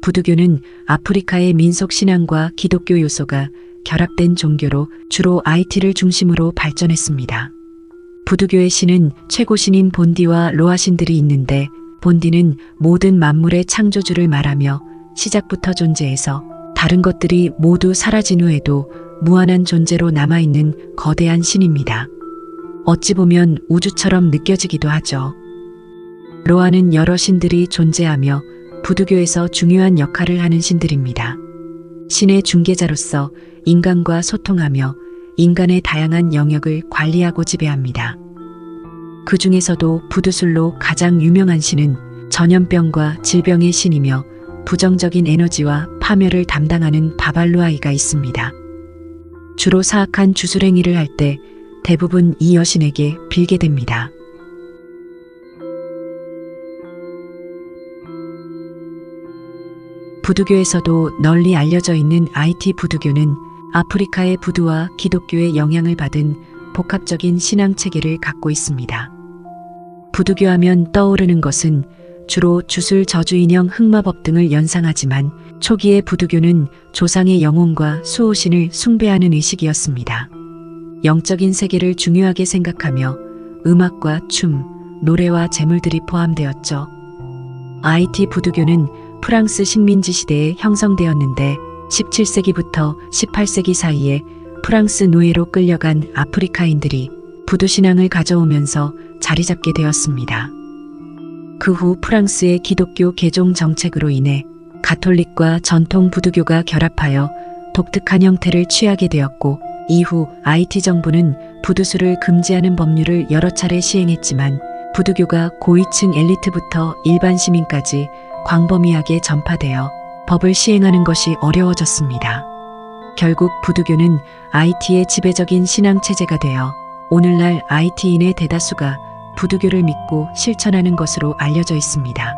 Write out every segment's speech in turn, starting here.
부두교는 아프리카의 민속 신앙과 기독교 요소가 결합된 종교로 주로 아이티를 중심으로 발전했습니다. 부두교의 신은 최고 신인 본디와 로아 신들이 있는데, 본디는 모든 만물의 창조주를 말하며 시작부터 존재해서 다른 것들이 모두 사라진 후에도 무한한 존재로 남아있는 거대한 신입니다. 어찌 보면 우주처럼 느껴지기도 하죠. 로아는 여러 신들이 존재하며 부두교에서 중요한 역할을 하는 신들입니다. 신의 중개자로서 인간과 소통하며 인간의 다양한 영역을 관리하고 지배합니다. 그 중에서도 부두술로 가장 유명한 신은 전염병과 질병의 신이며 부정적인 에너지와 파멸을 담당하는 바발루아이가 있습니다. 주로 사악한 주술행위를 할 때 대부분 이 여신에게 빌게 됩니다. 부두교에서도 널리 알려져 있는 아이티 부두교는 아프리카의 부두와 기독교의 영향을 받은 복합적인 신앙 체계를 갖고 있습니다. 부두교 하면 떠오르는 것은 주로 주술 저주 인형 흑마법 등을 연상하지만, 초기의 부두교는 조상의 영혼과 수호신을 숭배하는 의식이었습니다. 영적인 세계를 중요하게 생각하며 음악과 춤, 노래와 제물들이 포함되었죠. 아이티 부두교는 프랑스 식민지 시대에 형성되었는데, 17세기부터 18세기 사이에 프랑스 노예로 끌려간 아프리카인들이 부두 신앙을 가져오면서 자리 잡게 되었습니다. 그 후 프랑스의 기독교 개종 정책으로 인해 가톨릭과 전통 부두교가 결합하여 독특한 형태를 취하게 되었고, 이후 아이티 정부는 부두술을 금지하는 법률을 여러 차례 시행했지만, 부두교가 고위층 엘리트부터 일반 시민까지 광범위하게 전파되어 법을 시행하는 것이 어려워졌습니다. 결국 부두교는 아이티의 지배적인 신앙 체제가 되어 오늘날 아이티인의 대다수가 부두교를 믿고 실천하는 것으로 알려져 있습니다.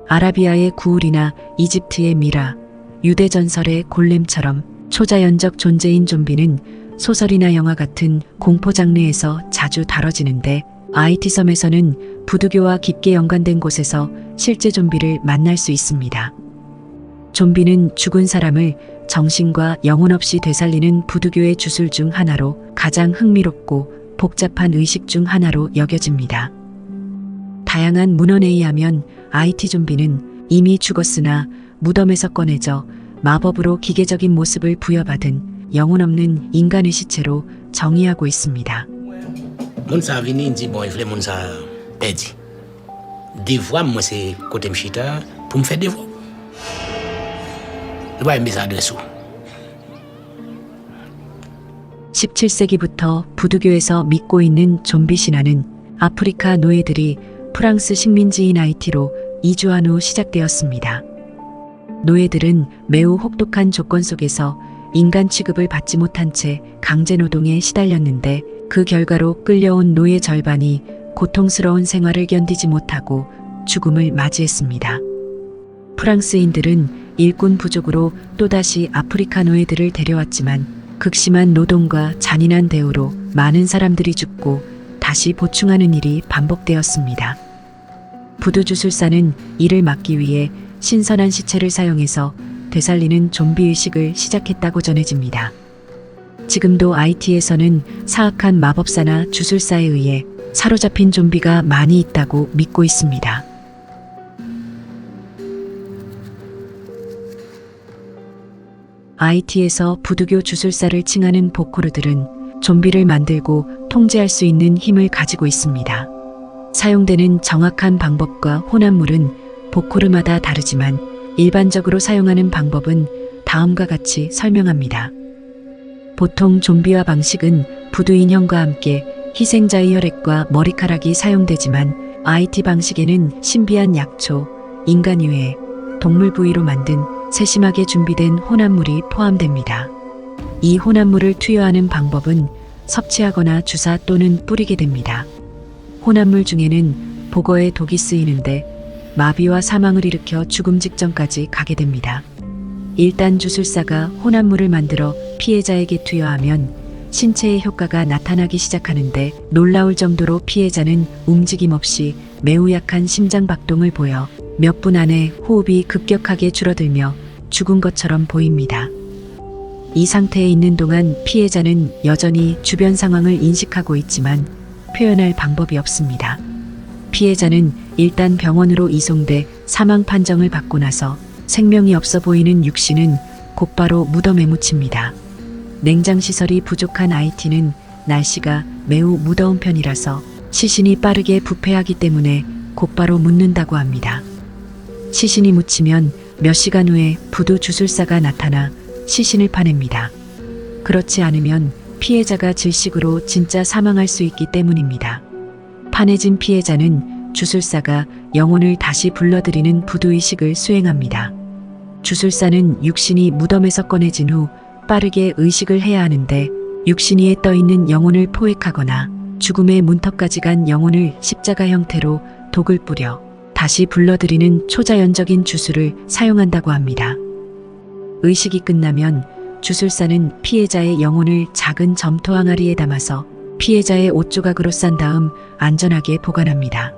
아라비아의 구울이나 이집트의 미라, 유대 전설의 골렘처럼 초자연적 존재인 좀비는 소설이나 영화 같은 공포 장르에서 자주 다뤄지는데, 아이티 섬에서는 부두교와 깊게 연관된 곳에서 실제 좀비를 만날 수 있습니다. 좀비는 죽은 사람을 정신과 영혼 없이 되살리는 부두교의 주술 중 하나로 가장 흥미롭고 복잡한 의식 중 하나로 여겨집니다. 다양한 문헌에 의하면 아이티 좀비는 이미 죽었으나 무덤에서 꺼내져 마법으로 기계적인 모습을 부여받은 영혼 없는 인간의 시체로 정의하고 있습니다. Moun sa vini di bon vle moun sa pedi. Devoir moi c'est côté mchita pour me faire devoir. Le ba mbisa dessous. 17세기부터 부두교에서 믿고 있는 좀비 신화는 아프리카 노예들이 프랑스 식민지인 아이티로 이주한 후 시작되었습니다. 노예들은 매우 혹독한 조건 속에서 인간 취급을 받지 못한 채 강제 노동에 시달렸는데, 그 결과로 끌려온 노예 절반이 고통스러운 생활을 견디지 못하고 죽음을 맞이했습니다. 프랑스인들은 일꾼 부족으로 또다시 아프리카 노예들을 데려왔지만, 극심한 노동과 잔인한 대우로 많은 사람들이 죽고 다시 보충하는 일이 반복되었습니다. 부두주술사는 이를 막기 위해 신선한 시체를 사용해서 되살리는 좀비 의식을 시작했다고 전해집니다. 지금도 아이티에서는 사악한 마법사나 주술사에 의해 사로잡힌 좀비가 많이 있다고 믿고 있습니다. 아이티에서 부두교 주술사를 칭하는 보코르들은 좀비를 만들고 통제할 수 있는 힘을 가지고 있습니다. 사용되는 정확한 방법과 혼합물은 보코르마다 다르지만, 일반적으로 사용하는 방법은 다음과 같이 설명합니다. 보통 좀비화 방식은 부두 인형과 함께 희생자의 혈액과 머리카락이 사용되지만, 아이티 방식에는 신비한 약초, 인간 유해, 동물 부위로 만든 세심하게 준비된 혼합물이 포함됩니다. 이 혼합물을 투여하는 방법은 섭취하거나 주사 또는 뿌리게 됩니다. 혼합물 중에는 복어에 독이 쓰이는데 마비와 사망을 일으켜 죽음 직전까지 가게 됩니다. 일단 주술사가 혼합물을 만들어 피해자에게 투여하면 신체의 효과가 나타나기 시작하는데 놀라울 정도로 피해자는 움직임 없이 매우 약한 심장 박동을 보여 몇 분 안에 호흡이 급격하게 줄어들며 죽은 것처럼 보입니다. 이 상태에 있는 동안 피해자는 여전히 주변 상황을 인식하고 있지만 표현할 방법이 없습니다. 피해자는 일단 병원으로 이송돼 사망 판정을 받고 나서 생명이 없어 보이는 육신은 곧바로 무덤에 묻힙니다. 냉장시설이 부족한 IT는 날씨가 매우 무더운 편이라서 시신이 빠르게 부패하기 때문에 곧바로 묻는다고 합니다. 시신이 묻히면 몇 시간 후에 부두 주술사가 나타나 시신을 파냅니다. 그렇지 않으면 피해자가 질식으로 진짜 사망할 수 있기 때문입니다. 파내진 피해자는 주술사가 영혼을 다시 불러들이는 부두의식을 수행합니다. 주술사는 육신이 무덤에서 꺼내진 후 빠르게 의식을 해야 하는데 육신 위에 떠있는 영혼을 포획하거나 죽음의 문턱까지 간 영혼을 십자가 형태로 독을 뿌려 다시 불러들이는 초자연적인 주술을 사용한다고 합니다. 의식이 끝나면 주술사는 피해자의 영혼을 작은 점토 항아리에 담아서 피해자의 옷 조각으로 싼 다음 안전하게 보관합니다.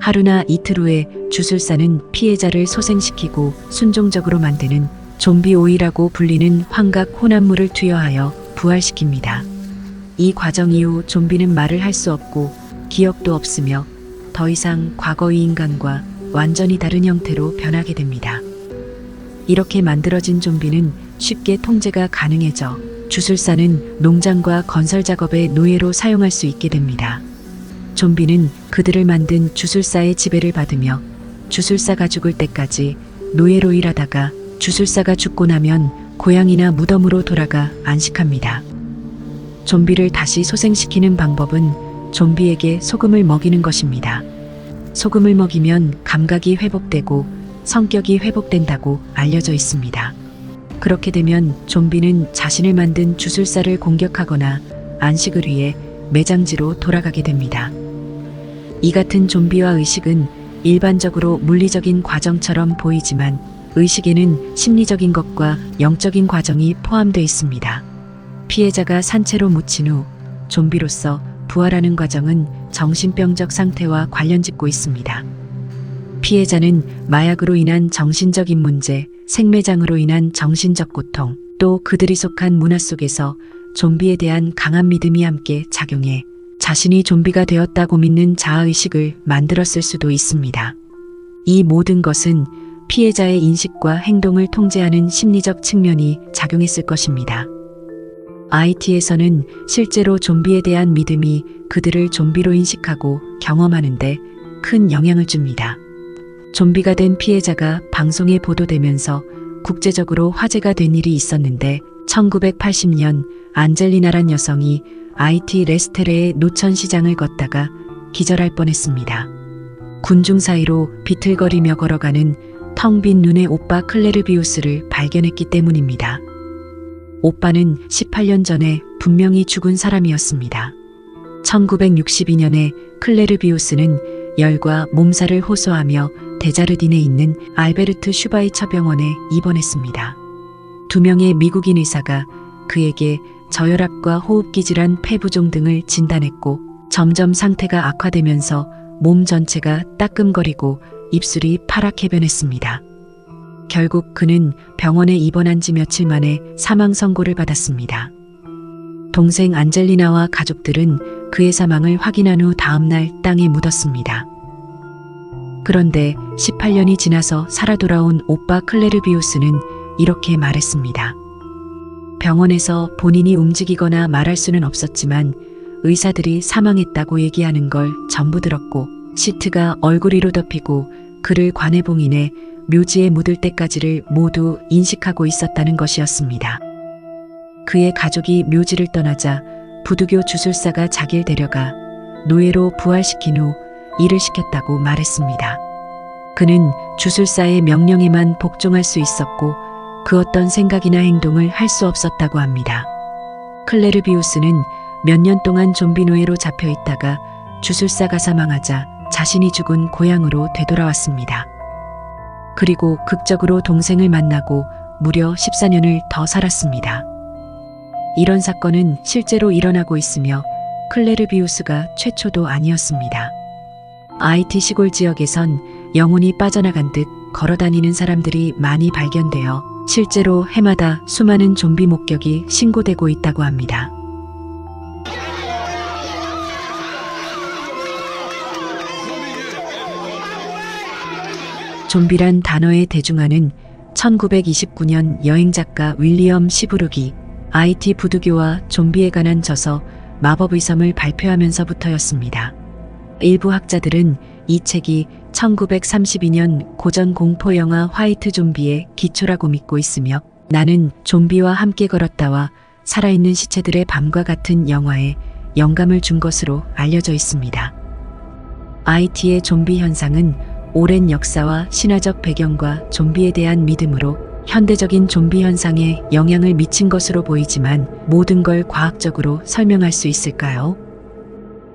하루나 이틀 후에 주술사는 피해자를 소생시키고 순종적으로 만드는 좀비 오일이라고 불리는 환각 혼합물을 투여하여 부활시킵니다. 이 과정 이후 좀비는 말을 할 수 없고 기억도 없으며 더 이상 과거의 인간과 완전히 다른 형태로 변하게 됩니다. 이렇게 만들어진 좀비는 쉽게 통제가 가능해져 주술사는 농장과 건설 작업의 노예로 사용할 수 있게 됩니다. 좀비는 그들을 만든 주술사의 지배를 받으며 주술사가 죽을 때까지 노예로 일하다가 주술사가 죽고 나면 고향이나 무덤으로 돌아가 안식합니다. 좀비를 다시 소생시키는 방법은 좀비에게 소금을 먹이는 것입니다. 소금을 먹이면 감각이 회복되고 성격이 회복된다고 알려져 있습니다. 그렇게 되면 좀비는 자신을 만든 주술사를 공격하거나 안식을 위해 매장지로 돌아가게 됩니다. 이 같은 좀비와 의식은 일반적으로 물리적인 과정처럼 보이지만 의식에는 심리적인 것과 영적인 과정이 포함되어 있습니다. 피해자가 산채로 묻힌 후 좀비로서 부활하는 과정은 정신병적 상태와 관련짓고 있습니다. 피해자는 마약으로 인한 정신적인 문제, 생매장으로 인한 정신적 고통, 또 그들이 속한 문화 속에서 좀비에 대한 강한 믿음이 함께 작용해 자신이 좀비가 되었다고 믿는 자아의식을 만들었을 수도 있습니다. 이 모든 것은 피해자의 인식과 행동을 통제하는 심리적 측면이 작용했을 것입니다. IT에서는 실제로 좀비에 대한 믿음이 그들을 좀비로 인식하고 경험하는데 큰 영향을 줍니다. 좀비가 된 피해자가 방송에 보도되면서 국제적으로 화제가 된 일이 있었는데 1980년 안젤리나란 여성이 IT 레스테레의 노천 시장을 걷다가 기절할 뻔했습니다. 군중 사이로 비틀거리며 걸어가는 텅 빈 눈의 오빠 클레르비우스를 발견했기 때문입니다. 오빠는 18년 전에 분명히 죽은 사람이었습니다. 1962년에 클레르비우스는 열과 몸살을 호소하며 데자르딘에 있는 알베르트 슈바이처 병원에 입원했습니다. 2명의 미국인 의사가 그에게 저혈압과 호흡기 질환, 폐부종 등을 진단했고 점점 상태가 악화되면서 몸 전체가 따끔거리고 입술이 파랗게 변했습니다. 결국 그는 병원에 입원한 지 며칠 만에 사망 선고를 받았습니다. 동생 안젤리나와 가족들은 그의 사망을 확인한 후 다음날 땅에 묻었습니다. 그런데 18년이 지나서 살아 돌아온 오빠 클레르비우스는 이렇게 말했습니다. 병원에서 본인이 움직이거나 말할 수는 없었지만 의사들이 사망했다고 얘기하는 걸 전부 들었고 시트가 얼굴 위로 덮이고 그를 관해봉인해 묘지에 묻을 때까지를 모두 인식하고 있었다는 것이었습니다. 그의 가족이 묘지를 떠나자 부두교 주술사가 자기를 데려가 노예로 부활시킨 후 일을 시켰다고 말했습니다. 그는 주술사의 명령에만 복종할 수 있었고 그 어떤 생각이나 행동을 할 수 없었다고 합니다. 클레르비우스는 몇 년 동안 좀비 노예로 잡혀 있다가 주술사가 사망하자 자신이 죽은 고향으로 되돌아왔습니다. 그리고 극적으로 동생을 만나고 무려 14년을 더 살았습니다. 이런 사건은 실제로 일어나고 있으며 클레르비우스가 최초도 아니었습니다. IT 시골 지역에선 영혼이 빠져나간 듯 걸어다니는 사람들이 많이 발견되어 실제로 해마다 수많은 좀비 목격이 신고되고 있다고 합니다. 좀비란 단어의 대중화는 1929년 여행작가 윌리엄 시브룩이 IT 부두교와 좀비에 관한 저서 마법의 섬을 발표하면서부터였습니다. 일부 학자들은 이 책이 1932년 고전 공포 영화 화이트 좀비의 기초라고 믿고 있으며 나는 좀비와 함께 걸었다와 살아있는 시체들의 밤과 같은 영화에 영감을 준 것으로 알려져 있습니다. IT의 좀비 현상은 오랜 역사와 신화적 배경과 좀비에 대한 믿음으로 현대적인 좀비 현상에 영향을 미친 것으로 보이지만 모든 걸 과학적으로 설명할 수 있을까요?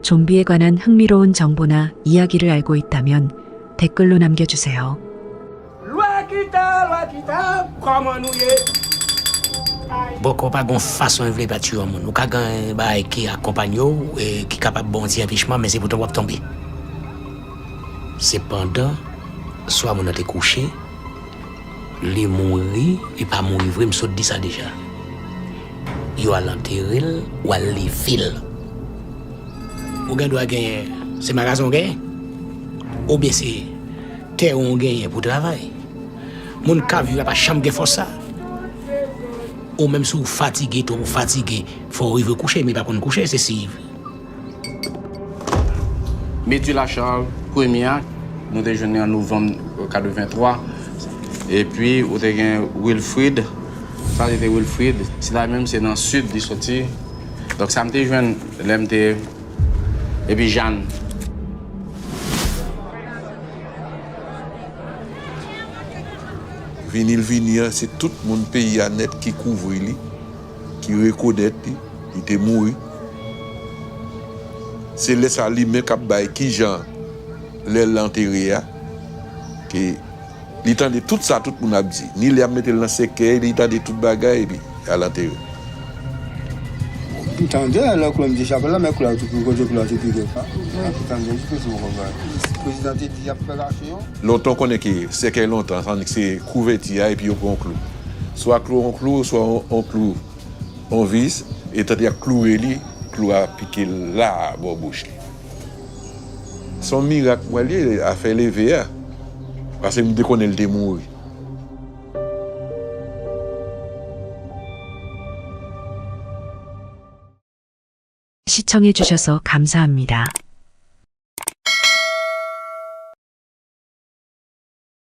좀비에 관한 흥미로운 정보나 이야기를 알고 있다면 댓글로 남겨주세요. Beaucoup pas gon façon de battre un monde. Ou ka gan ba qui accompagne yo et qui capable bondir empêchement mais c'est pour toi tomber. Cependant, soit mon été couché, li mouri, il pas mourir vrai, me saute dit ça déjà. Yo à l'enterrer ou à li fil. Ou gen doit gagner, c'est magasin gagne. Ou bien c'est terre on gagne pour travail. Mon ka vu pas chambre gen force ça. Ou même si vous fatigué, trop fatigué, faut arriver coucher, mais pas pour coucher, c'est si. Métu La Charles, première, nous déjeunons en novembre 1983. Et puis, on a eu Wilfrid. Ça, c'était Wilfrid. C'est là même, c'est dans le sud du sorti. Donc, ça m'a été jeune, l'MT. Et puis, Jeanne. Vinil, c'est tout mon pays à net qui couvre, qui reconnaît, il était mort. C'est les aliments qui gens l'enterré, que il de tout ça, tout le monde a dit. Ni les a mis dans le séquel, il de tout bagaille à l'enterré. Attendez, alors que l'on dit chaque là, mais que l'on dit que l'on dit que longtemps qu'on est que c'est qu'il longtemps, c'est couverture et puis on clou. Soit clou, soit on clou, on vis, et c'est-à-dire clouer clou à piquer là, à bouche. Son miracle, il a fait lever, parce que nous déconnons le démon. 시청해 주셔서 감사합니다.